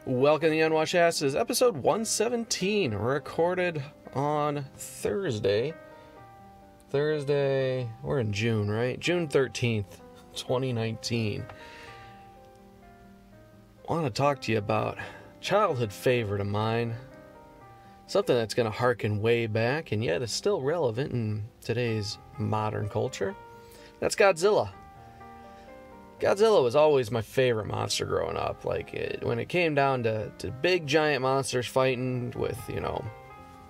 Welcome to the Unwashed Asses, episode 117, recorded on Thursday, we're in June, right? June 13th, 2019. I want to talk to you about a childhood favorite of mine, something that's going to harken way back and yet is still relevant in today's modern culture. That's Godzilla. Godzilla was always my favorite monster growing up. When it came down to big giant monsters fighting with,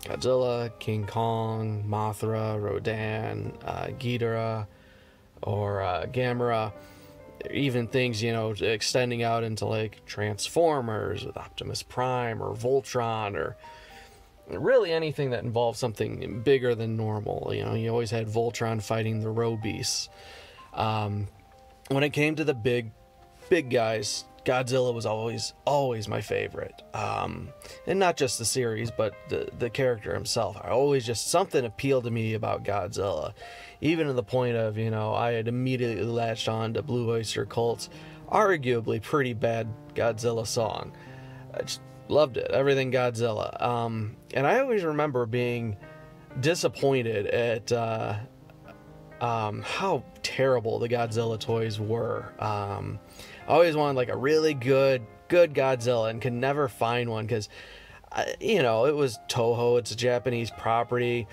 Godzilla, King Kong, Mothra, Rodan, Ghidorah, or Gamera, even things, extending out into like Transformers with Optimus Prime or Voltron, or really anything that involved something bigger than normal. You always had Voltron fighting the Robeasts. When it came to the big guys, Godzilla was always my favorite. And not just the series, but the character himself. Something appealed to me about Godzilla. Even to the point of, I had immediately latched on to Blue Oyster Cult's arguably pretty bad Godzilla song. I just loved it. Everything Godzilla. And I always remember being disappointed at how terrible the Godzilla toys were. I always wanted like a really good Godzilla and could never find one because, it was Toho. It's a Japanese property.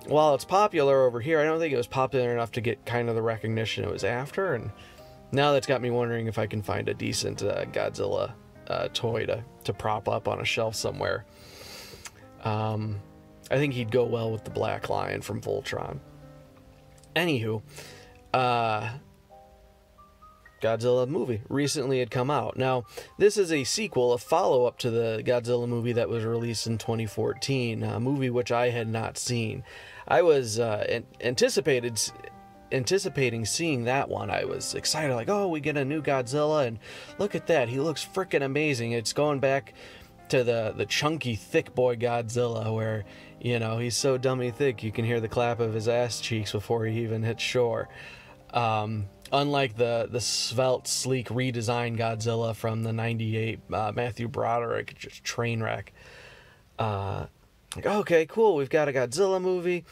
While it's popular over here, I don't think it was popular enough to get kind of the recognition it was after. And now that's got me wondering if I can find a decent Godzilla toy to prop up on a shelf somewhere. I think he'd go well with the Black Lion from Voltron. Anywho, Godzilla movie recently had come out. Now, this is a sequel, a follow-up to the Godzilla movie that was released in 2014, a movie which I had not seen. I was anticipating seeing that one. I was excited, like, oh, we get a new Godzilla, and look at that, he looks freaking amazing. It's going back to the chunky, thick boy Godzilla, where he's so dummy thick you can hear the clap of his ass cheeks before he even hits shore. Unlike the svelte, sleek, redesigned Godzilla from the 98 Matthew Broderick, just train wreck. Okay, cool, we've got a Godzilla movie.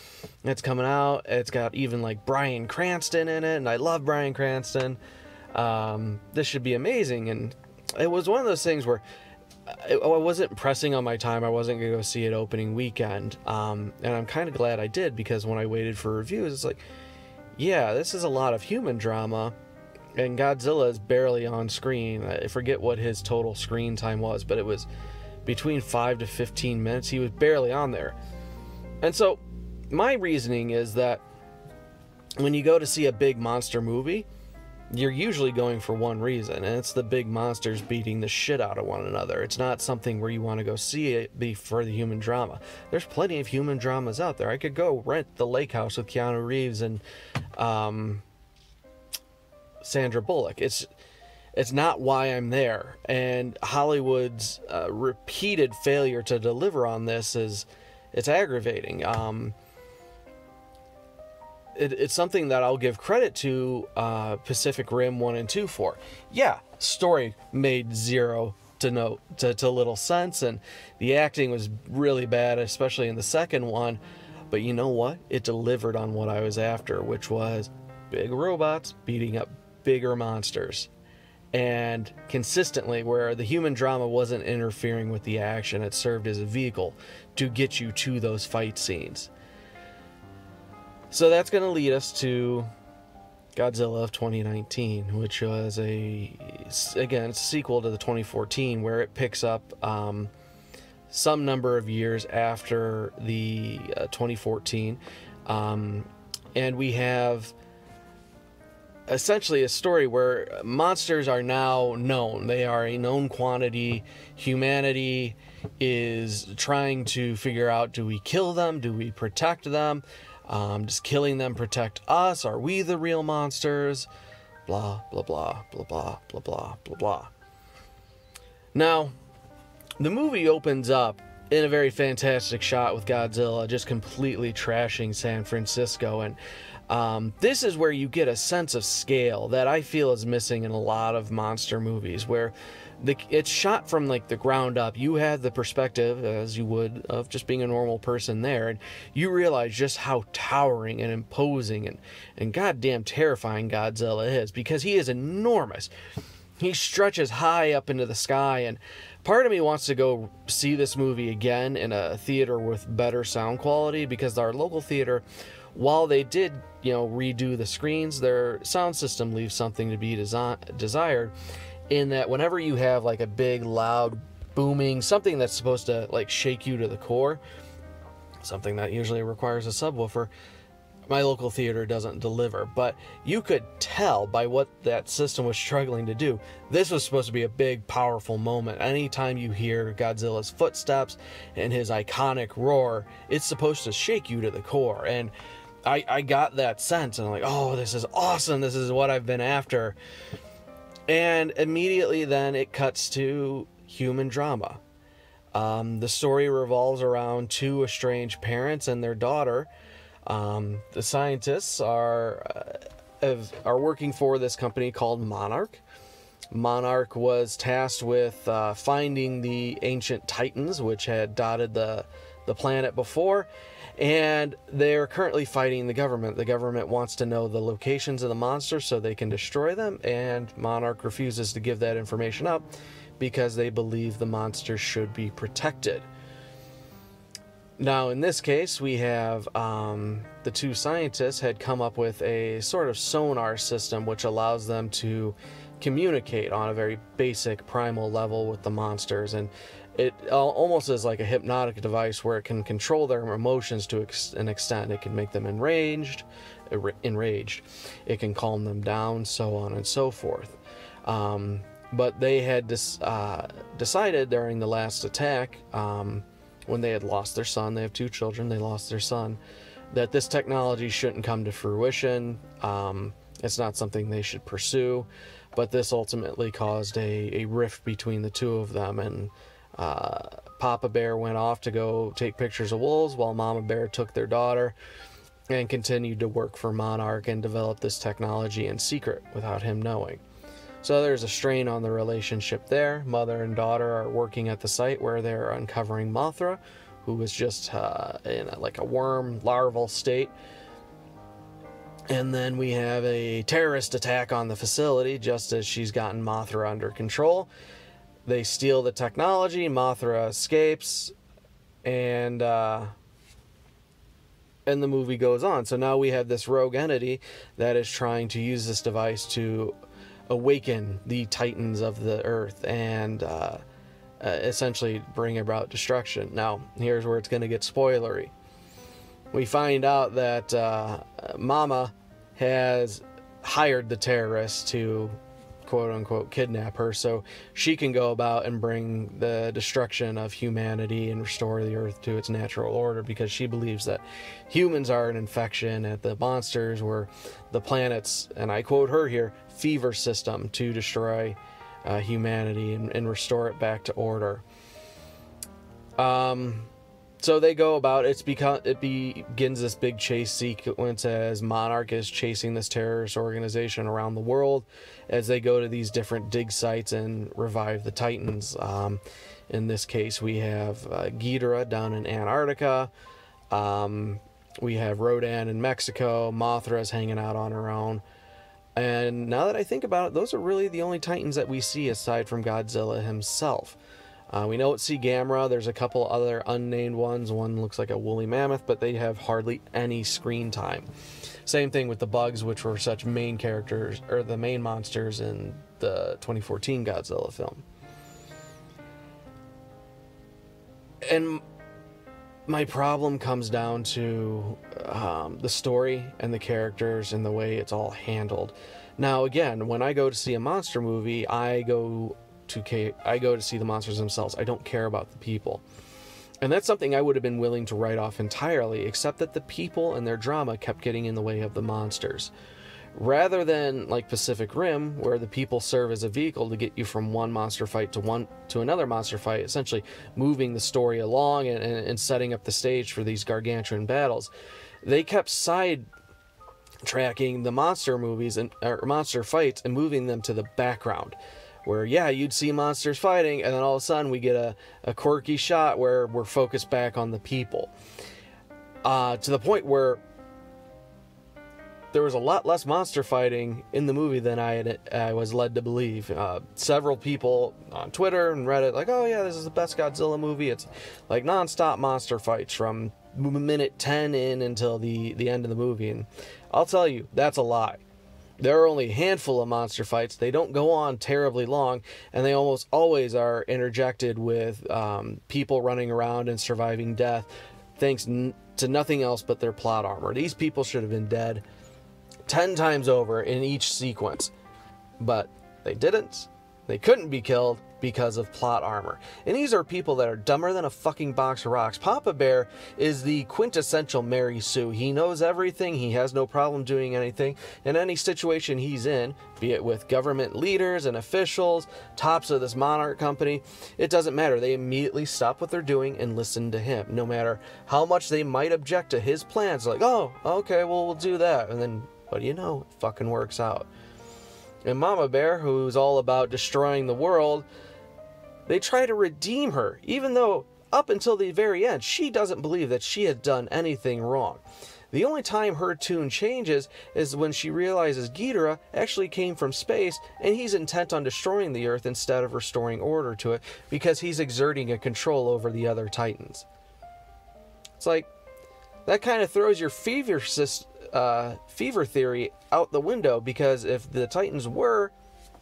It's coming out. It's got even like Bryan Cranston in it, and I love Bryan Cranston. This should be amazing. And it was one of those things where I wasn't pressing on my time. I wasn't going to go see it opening weekend. And I'm kind of glad I did, because when I waited for reviews, it's like, yeah, this is a lot of human drama, and Godzilla is barely on screen. I forget what his total screen time was, but it was between 5 to 15 minutes. He was barely on there. And so my reasoning is that when you go to see a big monster movie, you're usually going for one reason, and it's the big monsters beating the shit out of one another. It's not something where you want to go see it be for the human drama. There's plenty of human dramas out there. I could go rent The Lake House with Keanu Reeves and Sandra Bullock. It's not why I'm there. And Hollywood's repeated failure to deliver on this it's aggravating. It's something that I'll give credit to Pacific Rim 1 and 2 for. Yeah, story made zero to little sense, and the acting was really bad, especially in the second one. But you know what? It delivered on what I was after, which was big robots beating up bigger monsters. And consistently, where the human drama wasn't interfering with the action, it served as a vehicle to get you to those fight scenes. So that's going to lead us to Godzilla of 2019, which was it's a sequel to the 2014, where it picks up some number of years after the 2014. And we have essentially a story where monsters are now known. They are a known quantity. Humanity is trying to figure out, do we kill them? Do we protect them? Does killing them protect us? Are we the real monsters? Blah, blah, blah, blah, blah, blah, blah, blah, blah. Now, the movie opens up in a very fantastic shot with Godzilla just completely trashing San Francisco. And this is where you get a sense of scale that I feel is missing in a lot of monster movies, where it's shot from like the ground up. You have the perspective, as you would, of just being a normal person there, and you realize just how towering and imposing and goddamn terrifying Godzilla is, because he is enormous. He stretches high up into the sky, and part of me wants to go see this movie again in a theater with better sound quality, because our local theater, while they did, redo the screens, their sound system leaves something to be desired, in that whenever you have like a big, loud, booming, something that's supposed to like shake you to the core, something that usually requires a subwoofer, my local theater doesn't deliver. But you could tell by what that system was struggling to do, this was supposed to be a big, powerful moment. Anytime you hear Godzilla's footsteps and his iconic roar, it's supposed to shake you to the core. And I got that sense, and I'm like, oh, this is awesome. This is what I've been after. And immediately then it cuts to human drama. The story revolves around two estranged parents and their daughter. The scientists are working for this company called Monarch. Monarch was tasked with finding the ancient titans, which had dotted the planet before, and they're currently fighting the government. The government wants to know the locations of the monsters so they can destroy them, and Monarch refuses to give that information up because they believe the monsters should be protected. Now, in this case, we have the two scientists had come up with a sort of sonar system which allows them to communicate on a very basic primal level with the monsters, and it almost is like a hypnotic device where it can control their emotions to an extent. It can make them enraged, it can calm them down, so on and so forth. But they had decided during the last attack, when they had lost their son, they have two children, they lost their son, that this technology shouldn't come to fruition. It's not something they should pursue, but this ultimately caused a rift between the two of them, and Papa Bear went off to go take pictures of wolves while Mama Bear took their daughter and continued to work for Monarch and develop this technology in secret without him knowing. So there's a strain on the relationship there. Mother and daughter are working at the site where they're uncovering Mothra, who was just in a worm larval state. And then we have a terrorist attack on the facility just as she's gotten Mothra under control. They steal the technology, Mothra escapes, and the movie goes on. So now we have this rogue entity that is trying to use this device to awaken the titans of the earth and essentially bring about destruction. Now, here's where it's going to get spoilery. We find out that Mama has hired the terrorists to quote-unquote kidnap her so she can go about and bring the destruction of humanity and restore the earth to its natural order, because she believes that humans are an infection and the monsters were the planet's, and I quote her here, fever system to destroy humanity and restore it back to order. So they go about it. It begins this big chase sequence as Monarch is chasing this terrorist organization around the world as they go to these different dig sites and revive the Titans. In this case, we have Ghidorah down in Antarctica. We have Rodan in Mexico. Mothra's hanging out on her own. And now that I think about it, those are really the only Titans that we see aside from Godzilla himself. We know it's Gamera. There's a couple other unnamed ones. One looks like a woolly mammoth, but they have hardly any screen time. Same thing with the bugs, which were such main characters, or the main monsters in the 2014 Godzilla film. And my problem comes down to the story and the characters and the way it's all handled. Now, again, when I go to see a monster movie, I go to see the monsters themselves. I don't care about the people. And that's something I would have been willing to write off entirely, except that the people and their drama kept getting in the way of the monsters. Rather than like Pacific Rim, where the people serve as a vehicle to get you from one monster fight to another monster fight, essentially moving the story along and setting up the stage for these gargantuan battles, they kept tracking the monster movies or monster fights and moving them to the background. where, yeah, you'd see monsters fighting, and then all of a sudden we get a quirky shot where we're focused back on the people. To the point where there was a lot less monster fighting in the movie than I was led to believe. Several people on Twitter and Reddit like, oh yeah, this is the best Godzilla movie. It's like non-stop monster fights from minute 10 in until the end of the movie. And I'll tell you, that's a lie. There are only a handful of monster fights. They don't go on terribly long, and they almost always are interjected with people running around and surviving death, thanks to nothing else but their plot armor. These people should have been dead 10 times over in each sequence, but they didn't. They couldn't be killed because of plot armor. And these are people that are dumber than a fucking box of rocks. Papa Bear is the quintessential Mary Sue. He knows everything. He has no problem doing anything. In any situation he's in, be it with government leaders and officials, tops of this monarch company, it doesn't matter. They immediately stop what they're doing and listen to him. No matter how much they might object to his plans. Like, oh, okay, well, we'll do that. And then, what do you know? It fucking works out. And Mama Bear, who's all about destroying the world, they try to redeem her, even though up until the very end, she doesn't believe that she had done anything wrong. The only time her tune changes is when she realizes Ghidorah actually came from space and he's intent on destroying the Earth instead of restoring order to it because he's exerting a control over the other Titans. It's like, that kind of throws your fever theory out the window, because if the Titans were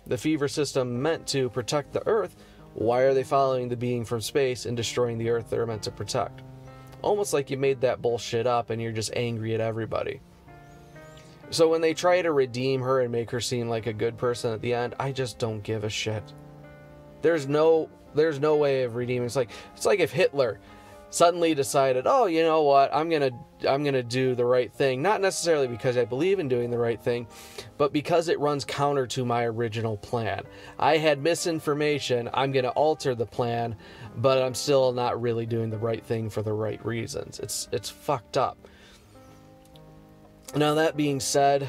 the fever system meant to protect the Earth, why are they following the being from space and destroying the Earth they're meant to protect? Almost like you made that bullshit up and you're just angry at everybody. So when they try to redeem her and make her seem like a good person at the end, I just don't give a shit. There's no way of redeeming. It's like if Hitler suddenly decided, oh, you know what, I'm gonna do the right thing, not necessarily because I believe in doing the right thing, but because it runs counter to my original plan. I had misinformation, I'm gonna alter the plan, but I'm still not really doing the right thing for the right reasons. It's fucked up. Now, that being said,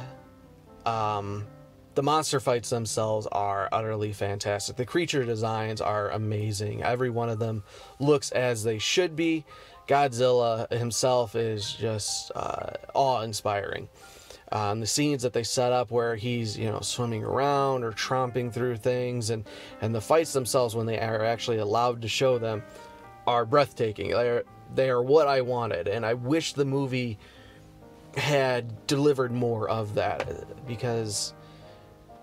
the monster fights themselves are utterly fantastic. The creature designs are amazing. Every one of them looks as they should be. Godzilla himself is just awe-inspiring. The scenes that they set up where he's, swimming around or tromping through things, and the fights themselves, when they are actually allowed to show them, are breathtaking. They are what I wanted, and I wish the movie had delivered more of that, because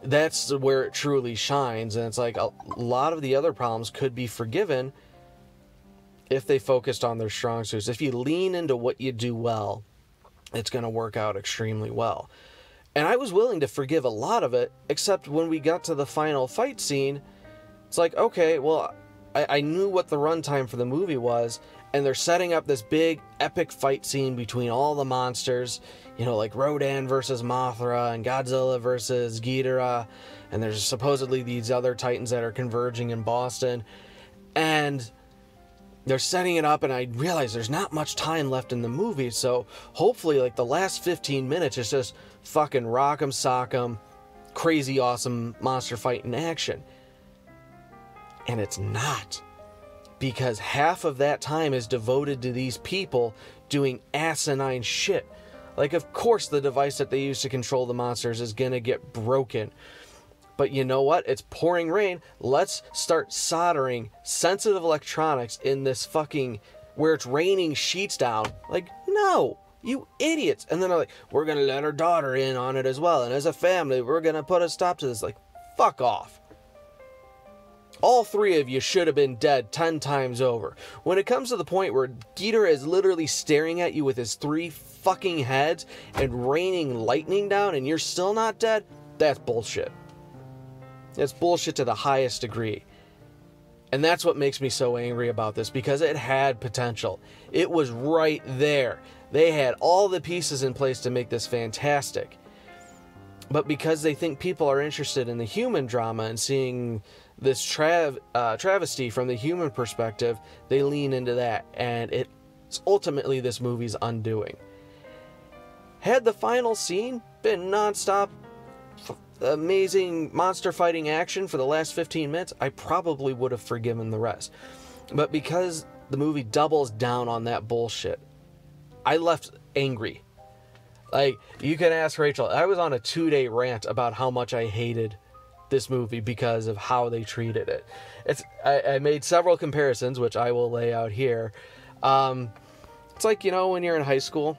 that's where it truly shines. And it's like a lot of the other problems could be forgiven if they focused on their strong suits. If you lean into what you do well, it's going to work out extremely well. And I was willing to forgive a lot of it, except when we got to the final fight scene, it's like, okay, well, I knew what the runtime for the movie was, and they're setting up this big epic fight scene between all the monsters, like Rodan versus Mothra and Godzilla versus Ghidorah, and there's supposedly these other Titans that are converging in Boston, and they're setting it up, and I realize there's not much time left in the movie, so hopefully like the last 15 minutes is just fucking rock'em sock'em, crazy awesome monster fight in action. And it's not. Because half of that time is devoted to these people doing asinine shit. Like, of course the device that they use to control the monsters is gonna get broken. But you know what? It's pouring rain. Let's start soldering sensitive electronics in this fucking, where it's raining sheets down. Like, no, you idiots. And then they're like, we're gonna let our daughter in on it as well. And as a family, we're gonna put a stop to this. Like, fuck off. All three of you should have been dead 10 times over. When it comes to the point where Ghidorah is literally staring at you with his 3 fucking heads and raining lightning down and you're still not dead, that's bullshit. It's bullshit to the highest degree. And that's what makes me so angry about this, because it had potential. It was right there. They had all the pieces in place to make this fantastic. But because they think people are interested in the human drama and seeing this travesty from the human perspective, they lean into that, and it's ultimately this movie's undoing. Had the final scene been non-stop amazing monster fighting action for the last 15 minutes, I probably would have forgiven the rest. But because the movie doubles down on that bullshit, I left angry. Like, you can ask Rachel, I was on a 2-day rant about how much I hated this movie because of how they treated it. I made several comparisons, which I will lay out here. It's like, when you're in high school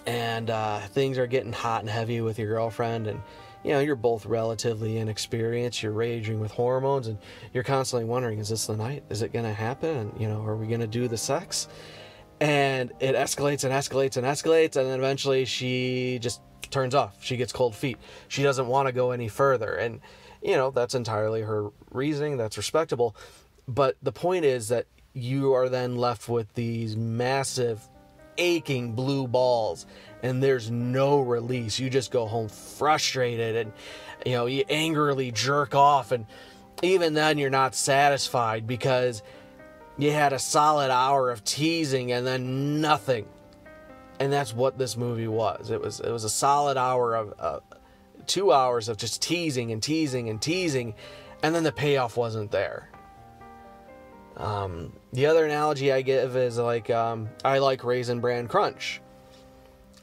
and things are getting hot and heavy with your girlfriend, and you're both relatively inexperienced, you're raging with hormones, and you're constantly wondering, is this the night? Is it going to happen? And, are we going to do the sex? And it escalates and escalates and escalates, and then eventually she just turns off. She gets cold feet. She doesn't want to go any further. And, that's entirely her reasoning. That's respectable. But the point is that you are then left with these massive, aching blue balls, and there's no release. You just go home frustrated, and, you angrily jerk off. And even then, you're not satisfied because you had a solid hour of teasing and then nothing. And that's what this movie was. It was a solid hour of 2 hours of just teasing and teasing and teasing, and then the payoff wasn't there. The other analogy I give is like, I like Raisin Bran Crunch.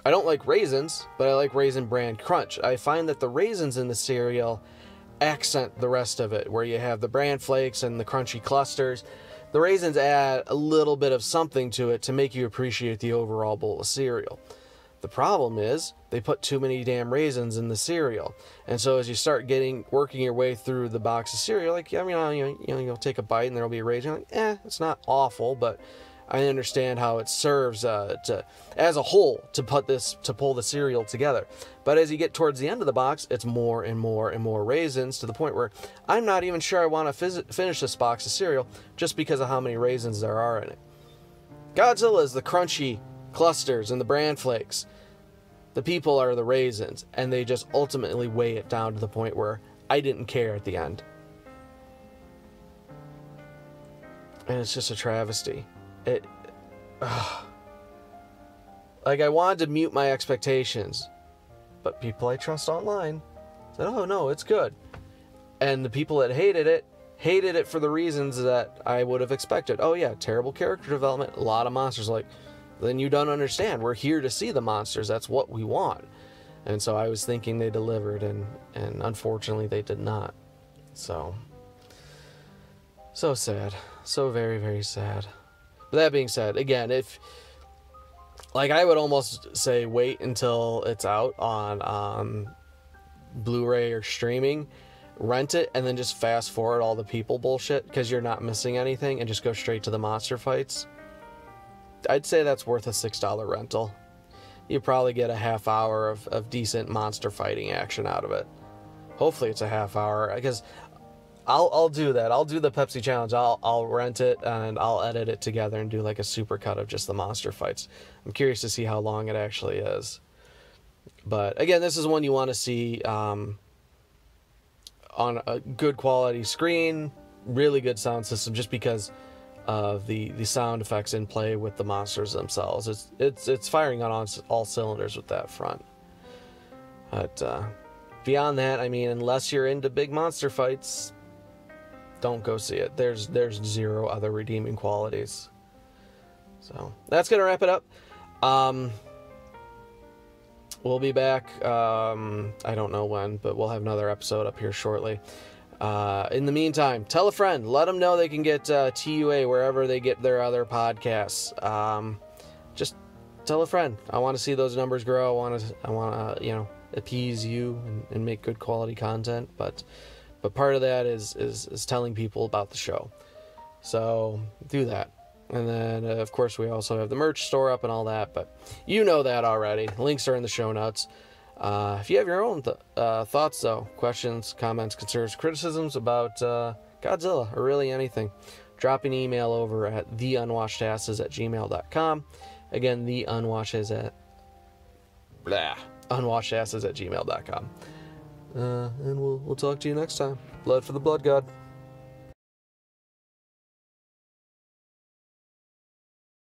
I don't like raisins, but I like Raisin Bran Crunch. I find that the raisins in the cereal accent the rest of it, where you have the bran flakes and the crunchy clusters. The raisins add a little bit of something to it to make you appreciate the overall bowl of cereal. The problem is they put too many damn raisins in the cereal. And so as you start working your way through the box of cereal, like, you'll take a bite and there'll be a raisin. Like, it's not awful, but I understand how it serves as a whole to pull the cereal together. But as you get towards the end of the box, it's more and more and more raisins, to the point where I'm not even sure I want to finish this box of cereal just because of how many raisins there are in it. Godzilla is the crunchy clusters and the bran flakes. The people are the raisins, and they just ultimately weigh it down to the point where I didn't care at the end. And it's just a travesty. Like, I wanted to mute my expectations, but people I trust online said, oh no, it's good. And the people that hated it for the reasons that I would have expected. Oh yeah, terrible character development, a lot of monsters. Like, then you don't understand. We're here to see the monsters. That's what we want. And so I was thinking they delivered, and unfortunately they did not. So sad. So very, very sad. But that being said, again, I would almost say wait until it's out on Blu-ray or streaming, rent it, and then just fast forward all the people bullshit, because you're not missing anything, and just go straight to the monster fights. I'd say that's worth a $6 rental. You probably get a half hour of decent monster fighting action out of it. Hopefully it's a half hour, because I'll do that. I'll do the Pepsi challenge. I'll rent it and I'll edit it together and do like a super cut of just the monster fights. I'm curious to see how long it actually is. But again, this is one you want to see on a good quality screen, really good sound system, just because of the sound effects in play with the monsters themselves. It's firing on all cylinders with that front. But beyond that, I mean, unless you're into big monster fights, don't go see it. There's zero other redeeming qualities. So that's gonna wrap it up. We'll be back. I don't know when, but we'll have another episode up here shortly. In the meantime, tell a friend. Let them know they can get TUA wherever they get their other podcasts. Just tell a friend. I want to see those numbers grow. I want to appease you and make good quality content. But part of that is telling people about the show. So do that. And then, of course, we also have the merch store up and all that. But you know that already. Links are in the show notes. If you have your own thoughts, though, questions, comments, concerns, criticisms about Godzilla or really anything, drop an email over at theunwashedasses@gmail.com. Again, unwashedasses@gmail.com. And we'll talk to you next time. Blood for the Blood God.